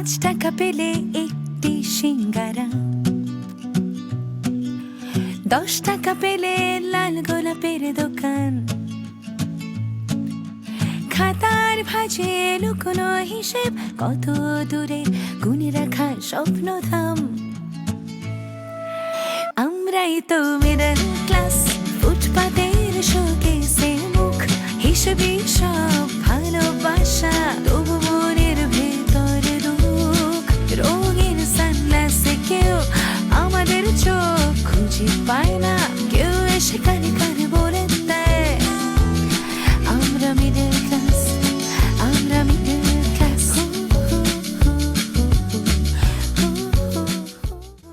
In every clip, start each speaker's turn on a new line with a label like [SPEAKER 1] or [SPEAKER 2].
[SPEAKER 1] টাকা পেলে একটি সিঙ্গারা, 10 টাকা পেলে লাল গোলাপের দোকান, খাতার ভাঁজে লুকোনো হিসেব, কত দূরে গুনে রাখা স্বপ্নধাম। আমরাই তো মিডল ক্লাস, ফুটপাতের শোকেসে মুখ, হিসেবে সব ভালোবাসা, তবু মনের ভেতর দুঃখ। রঙের সানগ্লাসে কেউ আমাদের চোখ খুঁজে পায় না, কেউ এসে কানে কানে বলে দেয় আমরা মিডল ক্লাস, আমরা মিডল ক্লাস।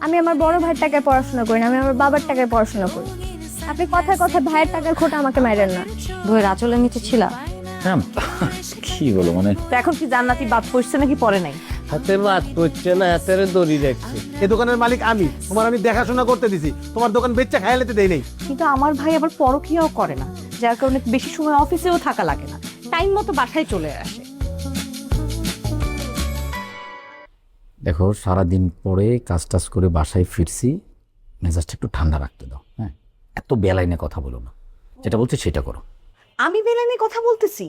[SPEAKER 2] আমি আমার বড় ভাইয়ের টাকায় পড়াশোনা করি না, আমি আমার বাবার টাকায় পড়াশোনা করি। আপনি কথায় কথায় ভাইয়ের টাকার খোটা আমাকে মারেন না।
[SPEAKER 3] বইয়ের আঁচলের নিচে ছিল।
[SPEAKER 4] হ্যাঁ, কি বলো মানে
[SPEAKER 3] তো এখন কি জান্নাতি বাদ পড়ছে নাকি পড়ে নাই?
[SPEAKER 5] হাতে বাদ করছে না, হাতের দড়ি রাখছে। এই দোকানের মালিক আমি, তোমার আমি দেখাশোনা করতে দিছি, তোমার দোকান বেচা খায়ালেতে দেই নাই।
[SPEAKER 3] কিন্তু আমার ভাই আবার পরকিয়াও করে না, যার কারণে বেশি সময় অফিসেও থাকা লাগে না, টাইম মতো বাসায় চলে আসে।
[SPEAKER 4] দেখো, সারাদিন পরে কাজ টাজ করে বাসায় ফিরছি, মেজাজটা একটু ঠান্ডা রাখতে দাও। হ্যাঁ, এত বেলাইনে কথা বলো না, যেটা বলছে সেটা করো।
[SPEAKER 3] আমি বেলানি কথা বলতেছি,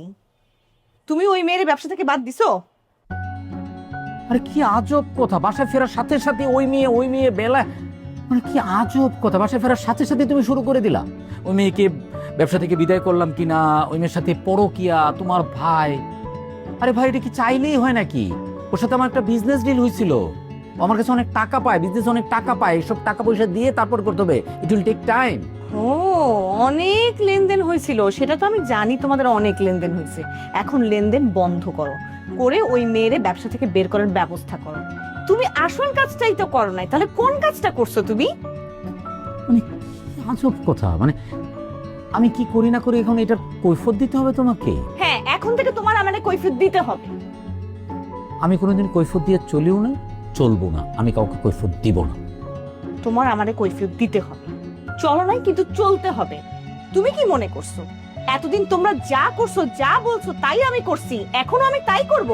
[SPEAKER 3] তুমি ওই মেয়ের ব্যবসা থেকে বাদ দিছো?
[SPEAKER 4] আরে কি আজব কথা, বাসায় ফেরার সাথে সাথে ওই মেয়ে বেলা, মানে কি আজব কথা, বাসায় ফেরার সাথে সাথে তুমি শুরু করে দিলা। ওই মেয়েকে ব্যবসা থেকে বিদায় করলাম কিনা, ওই মেয়ের সাথে পরকিয়া, তোমার ভাই। আরে ভাই, এটা কি চাইলেই হয় নাকি? ওর সাথে আমার একটা বিজনেস ডিল হয়েছিল, ও আমার কাছে অনেক টাকা পায়, বিজনেস অনেক টাকা পায়, এইসব টাকা পয়সা দিয়ে তারপর করতে হবে, ইট উইল টেক টাইম।
[SPEAKER 3] ও, অনেক লেনদেন হয়েছিল, সেটা তো আমি জানি, তোমাদের অনেক লেনদেন হয়েছে। এখন লেনদেন বন্ধ করো, করে ওই মেয়েরে ব্যবসা থেকে বের করার ব্যবস্থা করো। তুমি আসল কাজটাই তো করো নাই, তাহলে কোন কাজটা করছো তুমি?
[SPEAKER 4] মানে কি আজব কথা, মানে আমি কি করি না করি এখন এটার কৈফিয়ত দিতে হবে তোমাকে?
[SPEAKER 3] হ্যাঁ, এখন থেকে তোমার আমারে কৈফিয়ত দিতে হবে।
[SPEAKER 4] আমি কোনোদিন কৈফিয়ত দিয়ে চলিও না, চলবো না, আমি কাউকে কৈফিয়ত দিব না।
[SPEAKER 3] তোমার আমারে কৈফিয়ত দিতে হবে, চলো নাই কিন্তু চলতে হবে। তুমি কি মনে করছো এতদিন তোমরা যা করছো, যা বলছো তাই আমি করছি, এখনো আমি তাই করব?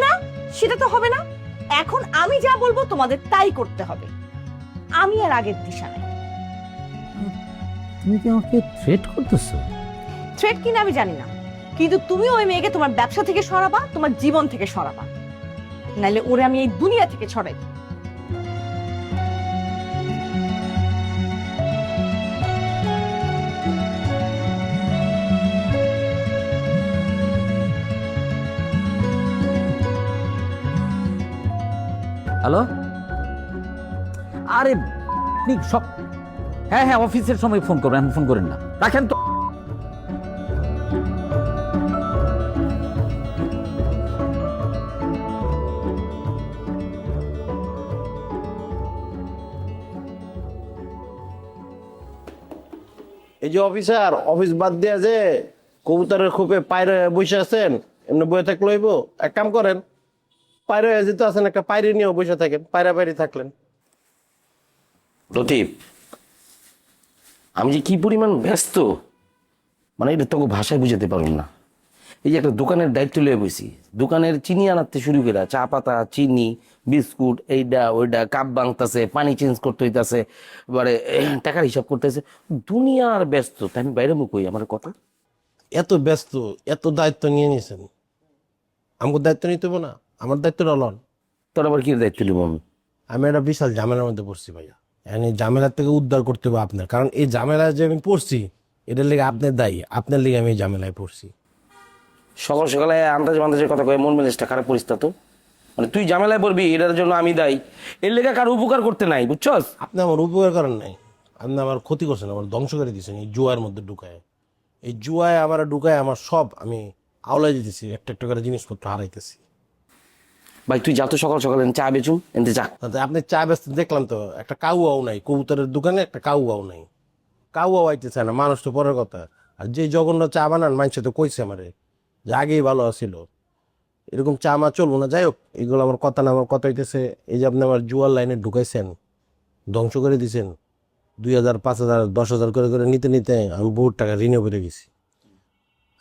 [SPEAKER 3] না, সেটা তো হবে না। এখন আমি যা বলবো তোমাদের তাই করতে হবে। আমি আর আগের দিশা নাই।
[SPEAKER 4] তুমি কি আমাকে থ্রেট করতেছো?
[SPEAKER 3] থ্রেট কিনা আমি জানি না, কিন্তু তুমি ওই মেয়েকে তোমার ব্যবসা থেকে সরাবা, তোমার জীবন থেকে সরাবা, নাইলে ওরে আমি এই দুনিয়া থেকে ছড়াই।
[SPEAKER 4] হ্যালো, আরে আপনি সব, হ্যাঁ হ্যাঁ, অফিসের সময় ফোন করবেন, এখন ফোন করেন না, রাখেন তো।
[SPEAKER 5] এই যে অফিসার, অফিস বাদ দিয়ে যে কবুতরের খোপে পায়রা বসে আছেন, এমনি বয়ে থাকলে হইব? এক কাম করেন, পায়রা যেতে আছেন, একটা পায়রি নিয়েও বসে থাকেন, পায়রা পায়রি থাকলেন।
[SPEAKER 6] লতিফ, আমি যে কি পরিমাণ ব্যস্ত, মানে এটা তোকে ভাষায় বুঝাতে পারলাম না। এই যে একটা দোকানের দায়িত্ব লিয়ে বসি, দোকানের চিনি আনাতে শুরু করে, চা পাতা, চিনি, বিস্কুট, এইটা ওইটা, কাপ ভাঙতেছে, পানি চেঞ্জ করতে হইতেছে, এবারে টাকার হিসাব করতেছে, দুনিয়ার ব্যস্ত। তাই আমি বাইরে মুখ হই, আমার কথা।
[SPEAKER 5] এত ব্যস্ত, এত দায়িত্ব নিয়ে নিয়েছেন, আমাকে দায়িত্ব নিতে হবে না? আমার দায়িত্বটা লন।
[SPEAKER 6] তোর আবার কি দায়িত্ব নিব আমি?
[SPEAKER 5] আমি একটা বিশাল ঝামেলার মধ্যে পড়ছি ভাইয়া, এই ঝামেলার থেকে উদ্ধার করতে হবে আপনার, কারণ এই ঝামেলায় যে আমি পড়ছি এটার লেগে আপনার দায়ী, আপনার লেগে আমি এই ঝামেলায় পড়ছি।
[SPEAKER 6] সকাল সকালে আন্দাজ বান্দাজের কথা কয়ে মন মেজাজটা খারাপ করিস না তো। মানে তুই ঝামেলায় পড়বি, এটার জন্য আমি দায়ী? এর লেগে কারো উপকার করতে নাই, বুঝছস?
[SPEAKER 5] আপনি আমার উপকার করেন নাই, আপনি আমার ক্ষতি করছেন, আমার ধ্বংস করে দিয়েছেন এই জুয়ার মধ্যে ঢুকায়। এই জুয়ায় আমার ঢুকায় আমার সব আমি আওলাই দিতেছি, একটা একটা করে জিনিসপত্র হারাইতেছি।
[SPEAKER 6] ভাই তুই যা তো সকাল সকাল চা বেচুম, এনতে যা।
[SPEAKER 5] তাতে আপনি চা ব্যস্ত দেখলাম তো, একটা কাউয়াও নাই, কবুতরের দোকানে একটা কাউয়াও নাই, কাউয়াও আইতে চায় না, মানুষ তো পরের কথা। আর যে জঘন্য চা বানান, মানুষে তো কইছে আমারে যে আগেই ভালো ছিল, এরকম চা মা চলবো না। যাই হোক, এগুলো আমার কথা না, আমার কথা হইতেছে এই যে আপনি আমার জুয়ার লাইনে ঢুকাইছেন, ধ্বংস করে দিয়েছেন। 2000, 5000, 10,000 করে করে নিতে নিতে আমি বহুত টাকা ঋণে পড়ে গেছি।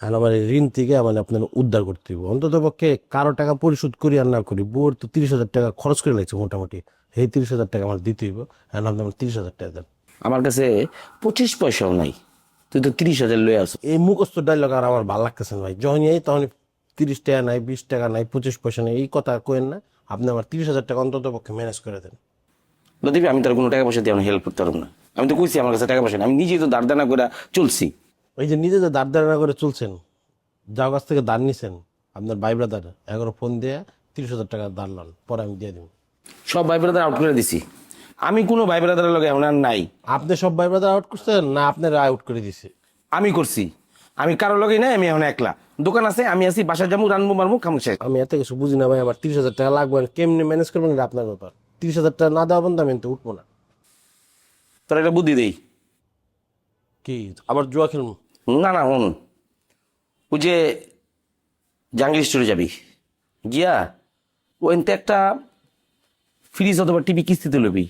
[SPEAKER 5] আর আমার এই ঋণ থেকে মানে আপনার উদ্ধার করতে হবে অন্তত পক্ষে কারো টাকা পরিশোধ করি আর না করি বউর তো 30,000 টাকা খরচ করে লাগছে মোটামুটি এই 30,000 টাকা আমার দিতে হইব এখন আপনি আমার 30,000 টাকা দেন
[SPEAKER 6] আমার কাছে 25 পয়সাও নাই, তুই তো 30,000 লয়ে আসো।
[SPEAKER 5] এই মুখস্থ ডায়লগ আর আমার ভালো লাগতেছে না ভাই যখনই এই তখন 30 টাকা নাই 20 টাকা নাই 25 পয়সা নেই এই কথা কেন না আপনি আমার 30,000 টাকা অন্তত পক্ষে ম্যানেজ করে দেন
[SPEAKER 6] লতিফ, আমি তার কোনো টাকা পয়সা দিয়ে হেল্প করতে পারবো না। আমি তো কইছি আমার কাছে টাকা পয়সা নেই, আমি নিজেই তো দাঁড় করে চলছি।
[SPEAKER 5] ওই যে নিজে যে দাঁড় দাঁড়া করে চলছেন যার কাছ থেকে দাঁড় নিছেন আপনার ভাই ব্রাদার এগারো ফোন দিয়ে 30,000 টাকা দাঁড় লন পরে আমি দিয়ে দিব
[SPEAKER 6] সব ভাই ব্রাদার আউট করে দিছি, আমি কোনো ভাই ব্রাদারের লগে এখন আর নাই।
[SPEAKER 5] আপনি সব ভাই ব্রাদার আউট করছেন না আপনারা আউট করে দিছে
[SPEAKER 6] আমি করছি, আমি কারো লগেই নাই, আমি এখন একলা। দোকান আছে, আমি আছি, বাসা যাবো, রানবো, মারবো, খামু শেষ।
[SPEAKER 5] আমি এত কিছু বুঝি না ভাই আমার 30,000 টাকা লাগবে আর কেমনি ম্যানেজ করবেন এটা আপনার ব্যাপার 30,000 টাকা না দেওয়া বন্ধু আমি তো উঠবো না
[SPEAKER 6] তোর একটা বুদ্ধি দেই।
[SPEAKER 5] কি আবার জুয়া খেলবো
[SPEAKER 6] না না, হন ওই যে জাঙ্গির স্টোরে যাবি গিয়া ওইতে একটা ফ্রিজ অথবা টিভি কিস্তিতে লবি।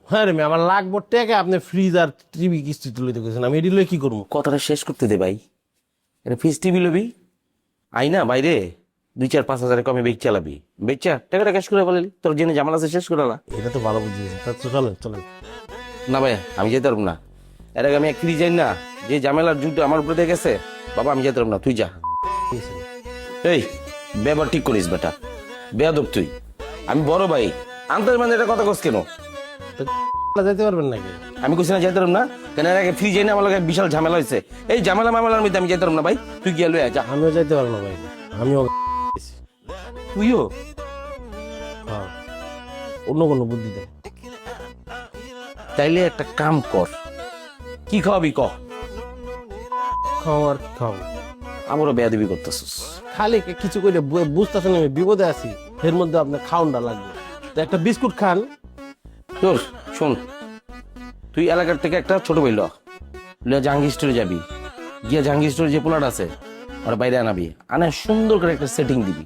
[SPEAKER 5] হ্যাঁ রে মেয়ে, আমার লাগবো টাকা আপনি ফ্রিজ আর টিভি কিস্তি তুলে দিয়েছেন আমি এটি লয়ে কি করবো
[SPEAKER 6] কথাটা শেষ করতে দে ভাই। এটা ফ্রিজ টিভি লবি, আই না বাইরে 2-4-5 হাজারে কমে বেচ চালাবি, বেচা টাকাটা ক্যাশ করে বলে তোর জেনে জামাল আছে শেষ করে না।
[SPEAKER 5] এটা তো ভালো বুঝিয়েছে তা তো চলেন চলেন
[SPEAKER 6] না ভাই আমি যেতে পারবো না, এর আগে আমি এক ফ্রিজ যাই না, যে ঝামেলার যুদ্ধ আমার উপরে দিয়ে গেছে, বাবা আমি যেতে পারবো না, তুই যা।
[SPEAKER 5] ঠিক আছে
[SPEAKER 6] এই ব্যবহার ঠিক করিস বেটা, বেয়াদব তুই, আমি বড় ভাই, আন্তর মানে এটা কথা কস কেন?
[SPEAKER 5] তো যেতে পারবেন নাকি
[SPEAKER 6] আমি কইছি না যাইতে পারবো না কেন? এর আগে ফ্রি যাই না, আমার লগে বিশাল ঝামেলা হয়েছে, এই ঝামেলা মামলার মধ্যে আমি যেতে পারবো না ভাই, তুই গিয়া লইয়া যা।
[SPEAKER 5] আমিও যাইতে পারবো না ভাই আমিও
[SPEAKER 6] তুইও
[SPEAKER 5] হ্যাঁ অন্য কোনো বুদ্ধি দেন
[SPEAKER 6] তাইলে একটা কাম কর, কি খাওয়াবি ক?
[SPEAKER 5] খাওয়ার খাও
[SPEAKER 6] আমারও বেয়াদবি করতেছিস।
[SPEAKER 5] খালি কিছু করে বুঝতেছেন আমি বিপদে আছি এর মধ্যে আপনার খাওয়ানটা লাগবে তো একটা বিস্কুট খান
[SPEAKER 6] তোর শোন, তুই এলাকার থেকে একটা ছোট বইল লিয়া জাহাঙ্গীর স্টোরে যাবি, গিয়া জাহাঙ্গীর স্টোরে যে পোলাট আছে ওরা বাইরে আনাবি, আনে সুন্দর করে একটা সেটিং দিবি,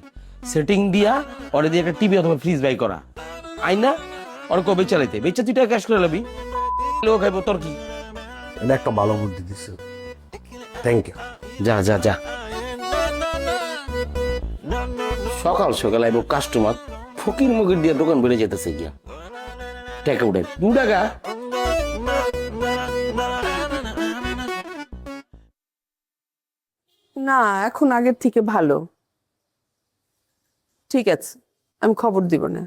[SPEAKER 6] সেটিং দিয়া ওরে দিয়ে একটা টিভি অথবা ফ্রিজ বাই করা, আইনা ওর কবে চালাইতে বেচা তুই টাকা ক্যাশ করে লাবি, লোক খাইবো, তোর কি?
[SPEAKER 5] এটা একটা ভালো বুদ্ধি দিচ্ছে থ্যাংক ইউ
[SPEAKER 6] যা যা যা। সকাল সকাল আইব কাস্টমার, ফকির মুকির দিয়ে দোকান বেড়ে যেতেছে গিয়া টাকা উঠে 2 টাকা।
[SPEAKER 7] না এখন আগের থেকে ভালো। ঠিক আছে, আমি খবর দিব না।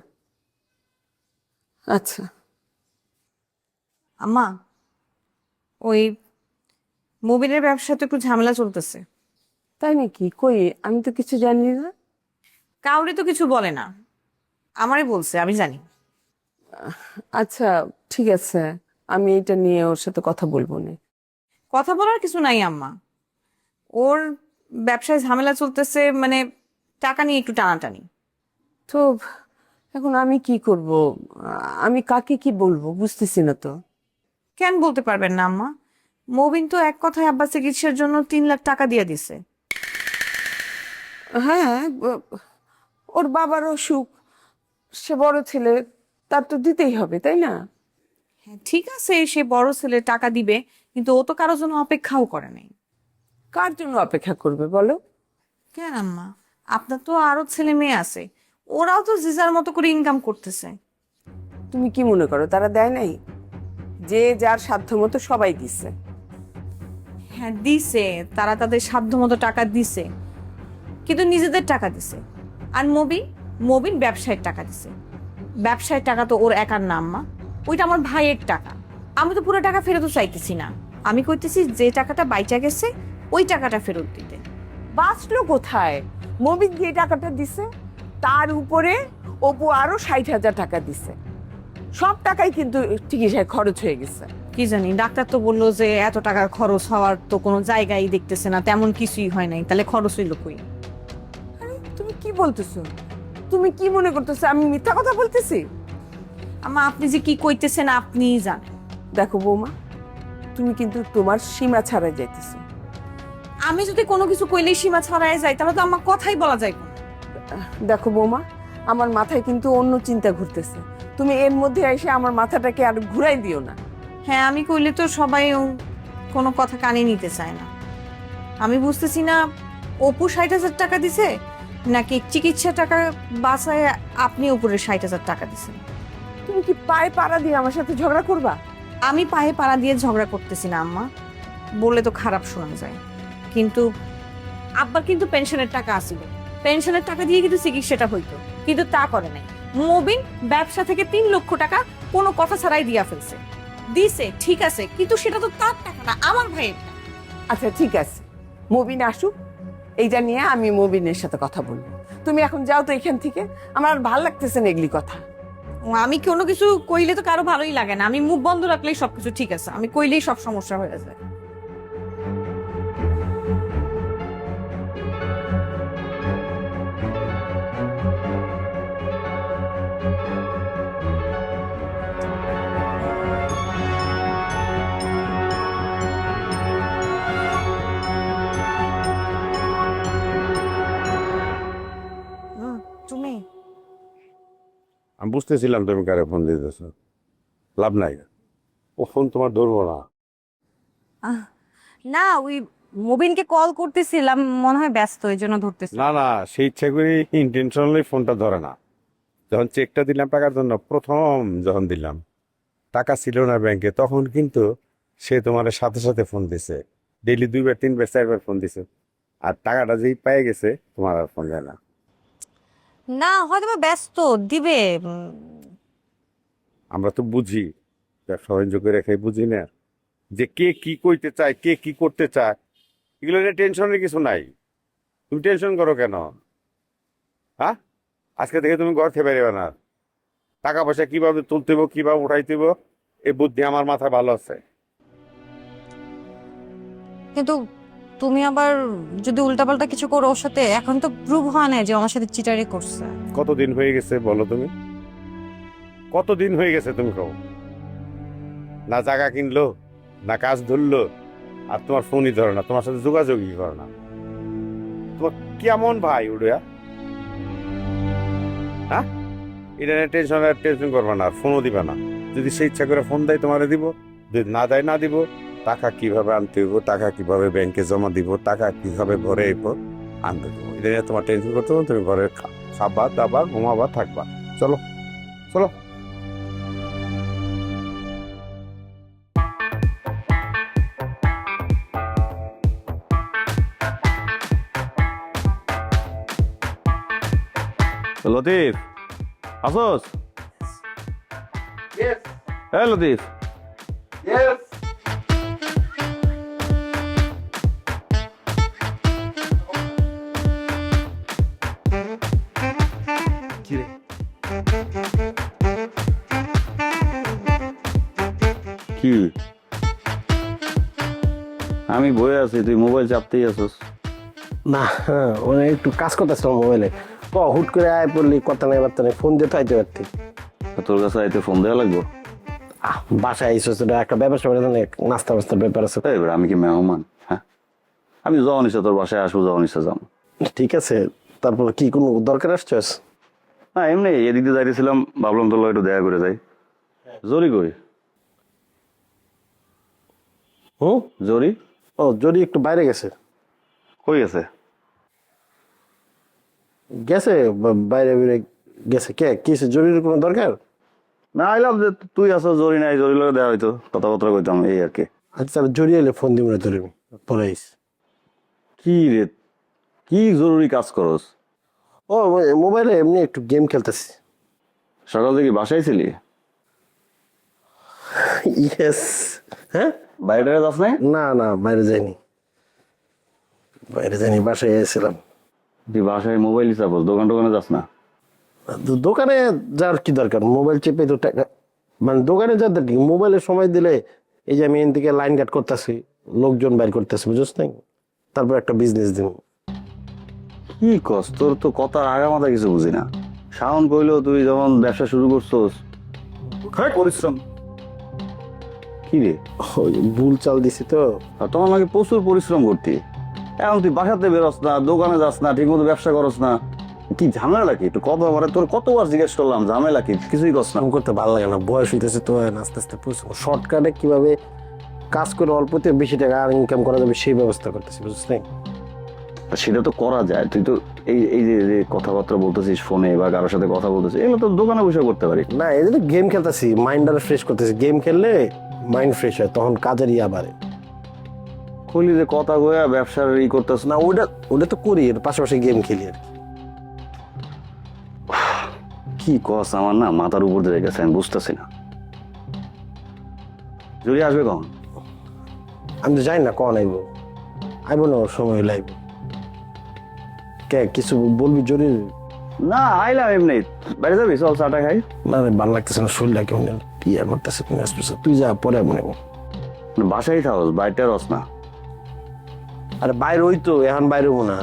[SPEAKER 7] আচ্ছা
[SPEAKER 3] আম্মা ওই মুবিনের ব্যবসা তো একটু ঝামেলা চলতেছে।
[SPEAKER 7] তাই নাকি? কই, আমি তো কিছু জানি না।
[SPEAKER 3] কাউরে তো কিছু বলে না, আমারই বলছে, আমি জানি।
[SPEAKER 7] আচ্ছা ঠিক আছে, আমি এটা নিয়ে ওর সাথে কথা বলবো না।
[SPEAKER 3] কথা বলার কিছু নাই আম্মা, ওর ব্যবসায় ঝামেলা চলতেছে, মানে টাকা নিয়ে একটু টানাটানি।
[SPEAKER 7] তো এখন আমি কি করব? আমি কাকে কি বলবো বুঝতেছি না তো।
[SPEAKER 3] কেন বলতে পারবেন না আম্মা? মবিন তো এক কথায় আব্বা চিকিৎসার জন্য 3 লাখ টাকা দিয়ে দিছে।
[SPEAKER 7] হ্যাঁ, ওর বাবার অসুখ, সে বড় ছেলে, তার তো দিতেই হবে তাই না?
[SPEAKER 3] হ্যাঁ ঠিক আছে, সে বড় ছেলে টাকা দিবে, কিন্তু ও তো কারোর জন্য অপেক্ষাও করে নাই।
[SPEAKER 7] কার জন্য অপেক্ষা করবে বলো?
[SPEAKER 3] কেন আম্মা, আপনার তো আরো ছেলে মেয়ে আছে, ওরাও তো যে যার মতো করে ইনকাম করতেছে।
[SPEAKER 7] তুমি কি মনে করো তারা দেয় নাই? যে যার সাধ্য মতো সবাই দিচ্ছে।
[SPEAKER 3] হ্যাঁ দিছে, তারা তাদের সাধ্য মতো টাকা দিছে, কিন্তু নিজেদের টাকা দিছে। আর মবিন ব্যবসায়ের টাকা দিছে। ব্যবসায়ের টাকা তো ওর একার না আম্মা, ওইটা আমার ভাইয়ের টাকা। আমি তো পুরো টাকা ফেরতও চাইতেছি না, আমি কইতেছি যে টাকাটা বাইচা গেছে ওই টাকাটা ফেরত দিতে।
[SPEAKER 7] বাঁচলো কোথায়? মবিন যে টাকাটা দিছে তার উপরে অপু আরো 60,000 টাকা দিছে। সব টাকাই কিন্তু চিকিৎসায় খরচ হয়ে গেছে।
[SPEAKER 3] কি জানি, ডাক্তার তো বললো যে এত টাকার খরচ হওয়ার তো কোনো জায়গায় দেখতেছে না, তেমন কিছুই হয় নাই, তাহলে খরচ হইল কই?
[SPEAKER 7] আরে তুমি কি বলতেছো? তুমি কি মনে করতেছো আমি মিথ্যা কথা বলতেছি?
[SPEAKER 3] আম্মা আপনি যে কি কইতেছেন আপনিই জানেন।
[SPEAKER 7] দেখো বৌমা, তুমি কিন্তু তোমার সীমা ছাড়াই যাইতেছো।
[SPEAKER 3] আমি যদি কোনো কিছু কইলেই সীমা ছড়ায় যায় তাহলে তো আমার কথাই বলা যায় না।
[SPEAKER 7] দেখো বৌমা, আমার মাথায় কিন্তু অন্য চিন্তা ঘুরতেছে। তুমি এর মধ্যে এসে আমার মাথাটাকে আর ঘুরাই দিও না।
[SPEAKER 3] হ্যাঁ আমি কইলে তো সবাই কোনো কথা কানে নিতে চায় না। আমি বুঝতেছি না অপু 60,000 টাকা দিছে নাকি চিকিৎসা টাকা বাঁচায় আপনি উপরে 60,000 টাকা দিছেন?
[SPEAKER 7] তুমি কি পায়ে পাড়া দিয়ে আমার সাথে ঝগড়া করবা?
[SPEAKER 3] আমি পায়ে পাড়া দিয়ে ঝগড়া করতেছি না আম্মা, বললে তো খারাপ শোনা যায়। কিন্তু আব্বার কিন্তু পেনশনের টাকা আসিল, পেনশনের টাকা দিয়ে কিন্তু চিকিৎসাটা হইতো, কিন্তু তা করে নাই। মবিন ব্যবসা থেকে 3 লক্ষ টাকা কোনো কথা ছাড়াই দিয়া ফেলছে। দিছে ঠিক আছে, কিন্তু সেটা তো তার টাকা না, আমার ভাইয়ের টাকা।
[SPEAKER 7] আচ্ছা ঠিক আছে, মবিন আসুক, এইটা নিয়ে আমি মবিনের সাথে কথা বলবো। তুমি এখন যাও তো এখান থেকে, আমার আর ভাল লাগতেছে না এগুলি কথা।
[SPEAKER 3] আমি কোনো কিছু কইলে তো কারো ভালোই লাগে না, আমি মুখ বন্ধ রাখলেই সবকিছু ঠিক আছে, আমি কইলেই সব সমস্যা হয়ে যায়। তুমি
[SPEAKER 8] আমি বুঝতেছিলাম তুমি কারে ফোন দিতেছ, লাভ নাই, ও ফোন তোমার ধরবো না।
[SPEAKER 3] না, ওই মুবিনকে কল করতেছিলাম, মনে হয় ব্যস্ত, এই জন্য ধরতেছি।
[SPEAKER 8] না না, সেই ইচ্ছা করে ইন্টেনশনালি ফোনটা ধরে না। যখন চেকটা দিলাম টাকার জন্য, প্রথম যখন দিলাম টাকা ছিল না ব্যাংকে, তখন কিন্তু সে তোমার সাথে সাথে ফোন দিছে, ডেইলি 2বার 3বার 4বার ফোন দিছে। আর টাকাটা যেই পেয়ে গেছে তোমার আর ফোন দেয় না।
[SPEAKER 3] না, হয়তো বা ব্যস্ত, দিবে।
[SPEAKER 8] আমরা তো বুঝি, ব্যবসা বাণিজ্য করে রেখে বুঝি না যে কে কি কইতে চায়, কে কি করতে চায়, এগুলো নিয়ে টেনশনের কিছু নাই। তুমি টেনশন করো কেন? হ্যাঁ, আজকে থেকে তুমি ঘর থেকে বেরোবে না। টাকা পয়সা কিভাবে তুলতে হইব, কিভাবে উঠাইতে হইব, এই বুদ্ধি আমার মাথায় ভালো আছে।
[SPEAKER 3] কিন্তু তুমি আবার যদি উল্টাপাল্টা কিছু করো ওর সাথে, এখন তো প্রুভ হয় না যে আমার সাথে চিটারি করছে।
[SPEAKER 8] কতদিন হয়ে গেছে বলো তুমি? কতদিন হয়ে গেছে তুমি কও? না জায়গা কিনলো, না কাজ ধরলো, আর তোমার ফোনই ধরে না, তোমার সাথে যোগাযোগই করে না। তোমার কেমন ভাই উড়িয়া? হ্যাঁ, এটা নিয়ে টেনশন করবে না, আর ফোনও দিবে না। যদি সে ইচ্ছা করে ফোন দেয় তোমারে দিব, যদি না দেয় না দিব। টাকা কিভাবে আনতে হইব, টাকা কিভাবে ব্যাংকে জমা দিব, টাকা কিভাবে ঘরে আইব আনতে দেবো, এটা নিয়ে তোমার টেনশন করতে হবে। তুমি ঘরে খাবা দাবা ঘুমাবা থাকবা। চলো চলো। লতিফ, আসোস? হ্যাঁ লতিফ।
[SPEAKER 9] কি আমি বয়ে আছি, তুই মোবাইল চাপতেই আছিস?
[SPEAKER 5] না মানে একটু কাজ করতেছিলাম মোবাইলে, হুট করে আয় পড়লি, কথা নাই বার্তা নেই, ফোন দিয়ে তো আইতে পারতি।
[SPEAKER 9] তোর কাছে আইতে ফোন দেওয়া লাগবো?
[SPEAKER 5] বাসায় আইসো, একটা ব্যবসা করে নাস্তা বাস্তার ব্যাপার আছে।
[SPEAKER 9] এবার আমি কি মেহমান? হ্যাঁ, আমি যখন ইচ্ছা তোর বাসায় আসবো, যখন ইচ্ছা যাবো।
[SPEAKER 5] ঠিক আছে, তারপর কি কোনো দরকার আসছস?
[SPEAKER 9] না এমনি এদিক দিয়ে যাইতেছিলাম, ভাবলাম তোর একটু দেখা করে যাই। জরি কই? জরি?
[SPEAKER 5] ও জরি একটু বাইরে গেছে।
[SPEAKER 9] কই গেছে?
[SPEAKER 5] গেছে বাইরে বাইরে গেছে। কে কিসে, জরির কোনো দরকার?
[SPEAKER 9] না আইলাম যে তুই আসো, জরি নাই, জরি লোক দেওয়া হইতো, কথাবার্তা কইতাম, এই আর কি।
[SPEAKER 5] আচ্ছা জরি এলে ফোন দিব না তোর, পরে আইস।
[SPEAKER 9] কি রে, কি জরুরি কাজ করস?
[SPEAKER 5] ও মোবাইলে এমনি একটু গেম খেলতেছি।
[SPEAKER 9] সকাল থেকে বাসায় ছিলি?
[SPEAKER 5] ইয়েস। হ্যাঁ,
[SPEAKER 9] বাইরে যাস নাই?
[SPEAKER 5] না না বাইরে যাইনি, বাইরে যাইনি, বাসায় এসেছিলাম।
[SPEAKER 9] তুই বাসায় মোবাইল চাপস, দোকানে যাস না?
[SPEAKER 5] দোকানে যাওয়ার কি দরকার, মোবাইল চেপে তো টাকা, মানে দোকানে যাওয়ার দরকার, মোবাইলে সময় দিলে এই যে আমি এন থেকে লাইন কাট করতেছি, লোকজন বাইর করতেছি, বুঝছ নাই? তারপর একটা বিজনেস দিব।
[SPEAKER 9] কি কস, তোর তো কথার আগামাথা কিছু বুঝি না। শাওন কইলো তুই যখন ব্যবসা শুরু করছস পরিশ্রম। কি রে,
[SPEAKER 5] ভুল চাল দিছি তো।
[SPEAKER 9] আর তোমার নাকি প্রচুর পরিশ্রম করতি, এখন তুই বাসাতে বেরোস না, দোকানে যাস না, ঠিক মতো ব্যবসা করস না, কি ঝামেলা কি? একটু কতবার তোর কতবার জিজ্ঞেস করলাম ঝামেলা কি, কিছুই করস না।
[SPEAKER 5] করতে ভালো লাগে না, বয়স হইতেছে তো, আস্তে আস্তে শর্টকাটে কিভাবে কাজ করে অল্পতে বেশি টাকা আর ইনকাম করা যাবে সেই ব্যবস্থা করতেছি, বুঝছ নাই?
[SPEAKER 9] সেটা তো করা যায়, তুই তো এই এই যে যে কথাবার্তা বলতেছিস ফোনে বা কারোর সাথে কথা বলতেছিস, এগুলো তো দোকানে বসে করতে পারি।
[SPEAKER 5] না এই যে গেম খেলতেছি, মাইন্ড আর ফ্রেশ করতেছি। গেম খেললে মাইন্ড ফ্রেশ হয়, তখন কাজের ইয়া বাড়ে।
[SPEAKER 9] খুলি যে কথা কয়া ব্যবসার ই করতেছ
[SPEAKER 5] না ওটা ওটা তো করি, এর পাশাপাশি গেম খেলি আর কি।
[SPEAKER 9] কি কস, আমার না মাথার উপর দিয়ে গেছে, আমি বুঝতেছি না। জুড়ি আসবে কখন?
[SPEAKER 5] আমি তো জানি না কখন আইব, আইব না ওর সময় হইলে আইব। কে কিছু বলবি জরুরি?
[SPEAKER 9] না আইলাম এমনি, বাইরে যাবি, চল চাটা খাই।
[SPEAKER 5] না রে, ভালো লাগতেছে না, শরীরটা কেমন ইয়া করতেছে। তুই যা, পরে মনে কর।
[SPEAKER 9] বাসায় থাকস, বাইরটা রস না।
[SPEAKER 5] আরে বাইরে ওই তো, এখন বাইরে হবো না।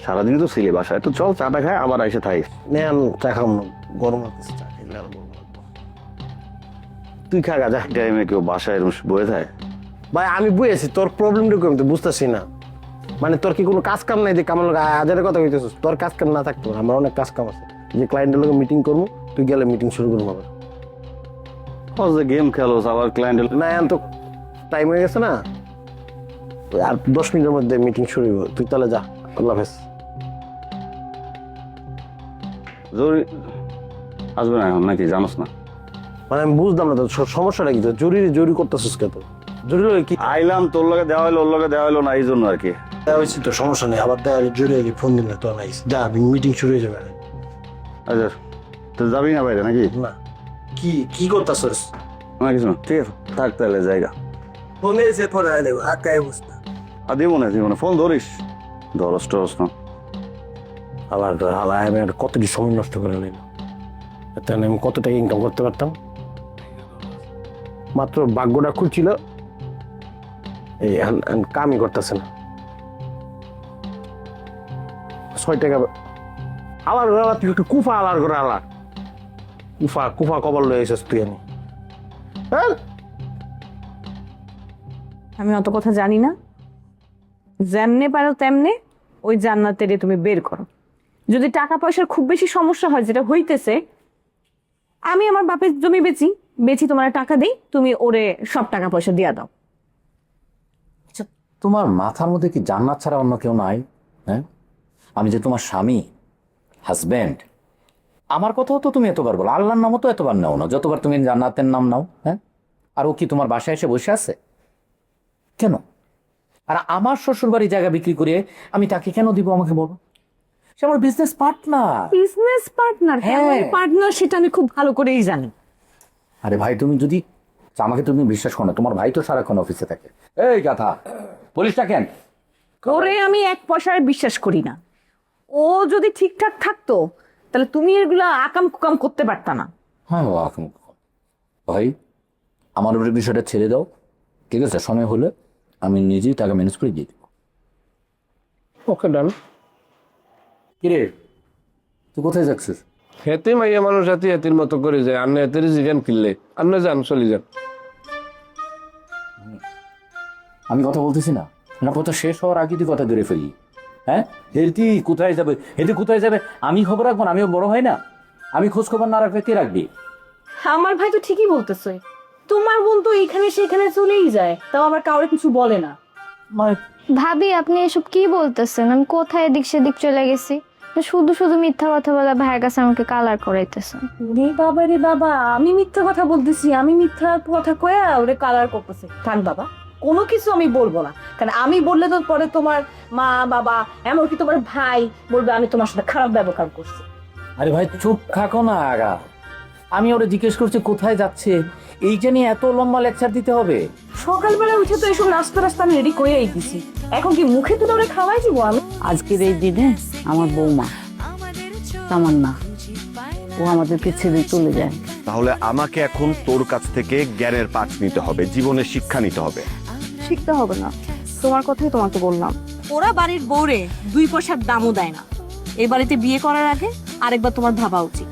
[SPEAKER 9] সারাদিন তো ছিলি বাসায়, তো চল চাটা খাই, আবার এসে থাকিস।
[SPEAKER 5] নেন চা খাম না, গরম লাগতেছে, চা খেলে আর গরম লাগবে।
[SPEAKER 9] তুই খা গা, যা টাইমে কেউ বাসায় বয়ে থাকে।
[SPEAKER 5] ভাই আমি বুঝেছি তোর প্রবলেমটা কি, আমি তো বুঝতেছি না। মানে তোর কি কোনো কাজ কাম নাই? দেখ আমার হাজারের কথা কইতেছিস, তোর কাজ কাম না থাকতো, আমার অনেক কাজ কাম আছে। যে ক্লায়েন্টের লোক মিটিং করবো, তুই গেলে মিটিং শুরু করবো আবার।
[SPEAKER 9] গেম খেলোস আবার ক্লায়েন্ট।
[SPEAKER 5] না এখন তো টাইম হয়ে গেছে না, ওই আর 10 মিনিটের মধ্যে মিটিং শুরু হইব। তুই তাহলে যা, আল্লাহ হাফেজ।
[SPEAKER 9] জরুরি আসবে না এখন নাকি, জানোস না?
[SPEAKER 5] মানে আমি বুঝলাম না তো সমস্যাটা কি, তো জরুরি করতেছিস কে? তো জরুরি হলে কি
[SPEAKER 9] আইলাম, তোর লগে দেওয়া হইলো, ওর লগে দেওয়া হইলো না, এই জন্য আর কি।
[SPEAKER 5] দেওয়া হয়েছে তো, সমস্যা নেই। আবার দেওয়া জরুরি ফোন দিলে তো নাই, যা মিটিং শুরু হয়ে যাবে।
[SPEAKER 9] আচ্ছা তো যাবি না বাইরে নাকি?
[SPEAKER 5] না কি কি করতেছিস?
[SPEAKER 9] না কিছু না, ঠিক আছে থাক তাহলে জায়গা।
[SPEAKER 5] ফোন এসে পরে দেবো, আকাই অবস্থা।
[SPEAKER 9] আর দিব না, ফোন ধরিস, ধরস টরস না।
[SPEAKER 5] আবার হালা কতটি সময় নষ্ট করে নিল, তাহলে আমি কত টাকা ইনকাম করতে পারতাম। মাত্র ভাগ্যটা খুলছিল, এই কামই করতেছে না। 6 টাকা আলার তুই একটু কুফা আলার করে আলা, কুফা কবল লয়ে এসেছ তুই।
[SPEAKER 3] আমি অত কথা জানি না, যেমনে পারো তেমনে ওই জান্নাতের তুমি বের করো। যদি টাকা পয়সার খুব বেশি সমস্যা হয়, যেটা হইতেছে, আমি আমার বাপের জমি বেচি তোমার টাকা দেই, তুমি ওরে সব টাকা পয়সা দিয়া দাও।
[SPEAKER 4] আচ্ছা তোমার মাথার মধ্যে কি জান্নাত ছাড়া অন্য কেউ নাই? হ্যাঁ, আমি যে তোমার স্বামী, হাজব্যান্ড, আমার কথাও তো তুমি এতবার বলো, আল্লাহর নামও তো এতবার নাও না, যতবার তুমি জান্নাতের নাম নাও। হ্যাঁ, আর ও কি তোমার বাসায় এসে বসে আছে কেন? আর আমার শ্বশুর বাড়ি জায়গা বিক্রি করে আমি তাকে কেন দিব? আমাকে বলো, সে আমার বিজনেস পার্টনার।
[SPEAKER 3] Business partner?
[SPEAKER 4] হ্যাঁ
[SPEAKER 3] পার্টনার, সেটা আমি খুব ভালো করেই জানি।
[SPEAKER 4] আরে ভাই, তুমি যদি আমাকে তুমি বিশ্বাস করো না, তোমার ভাই তো সারাক্ষণ অফিসে থাকে। এই কথা পুলিশটা কেন?
[SPEAKER 3] ওরে আমি 1 পয়সায় বিশ্বাস করি না। ও যদি ঠিকঠাক থাকতো তাহলে তুমি এগুলা আকাম কুকাম করতে পারতা না।
[SPEAKER 4] হ্যাঁ ভাই, আমার উপরে বিষয়টা ছেড়ে দাও, ঠিক আছে? সময় হলে আমি নিজেই টাকা ম্যানেজ করে দিয়ে দেবো।
[SPEAKER 5] ওকে ডান।
[SPEAKER 4] কিরে তুই কোথায় যাচ্ছিস?
[SPEAKER 10] হেতে মাইয়া মানুষ হাতে হাতির মতো করে যায়, আন্না হাতের জিগান কিনলে আন্না যান, চলে যান।
[SPEAKER 4] আমি কথা বলতেছি না, না কথা শেষ হওয়ার আগে তুই কথা ধরে ফেলি। হ্যাঁ, হেতি কোথায় যাবে আমি খবর রাখবো না? আমিও বড় হয় না? আমি খোঁজ খবর না রাখলে কে রাখবি?
[SPEAKER 3] আমার ভাই তো ঠিকই বলতেছে, তোমার বোন তো এখানে সেখানে চলেই যায়, তাও আবার কাউরে কিছু বলে না।
[SPEAKER 2] ভাবি আপনি এসব কি বলতেছেন? আমি কোথায় এদিক সেদিক চলে গেছি? শুধু শুধু মিথ্যা কথা বলে ভাইয়ের কাছে আমাকে কালার করাইতেছেন।
[SPEAKER 3] রে বাবা, আমি মিথ্যা কথা বলতেছি? আমি মিথ্যা কথা কয়া ওরে কালার করতেছে? থাক বাবা, কোনো কিছু আমি বলবো না, কারণ আমি বললে তো পরে তোমার মা বাবা এমনকি তোমার ভাই বলবে আমি তোমার সাথে খারাপ ব্যবহার করছি।
[SPEAKER 4] আরে ভাই চুপ থাকো না আগা, আমি ওরে জিজ্ঞেস করছি কোথায় যাচ্ছে, এইটা নিয়ে এত লম্বা লেকচার দিতে হবে?
[SPEAKER 3] সকালবেলা উঠে তো এসব নাস্তা আমি রেডি করে দিছি, এখন কি মুখে তুলে ওরে খাওয়াই দিব আমি?
[SPEAKER 11] আজকের এই দিনে আমার বৌমা তামান্না, ও আমাদেরকে ছেড়ে চলে যায়।
[SPEAKER 8] তাহলে আমাকে এখন তোর কাছ থেকে জ্ঞানের পাঠ নিতে হবে, জীবনের শিক্ষা নিতে হবে।
[SPEAKER 2] শিখতে হবে না, তোমার কথাই তোমাকে বললাম।
[SPEAKER 3] ওরা বাড়ির বউরে 2 পয়সার দামও দেয় না। এই বাড়িতে বিয়ে করার আগে আরেকবার তোমার ভাবা উচিত।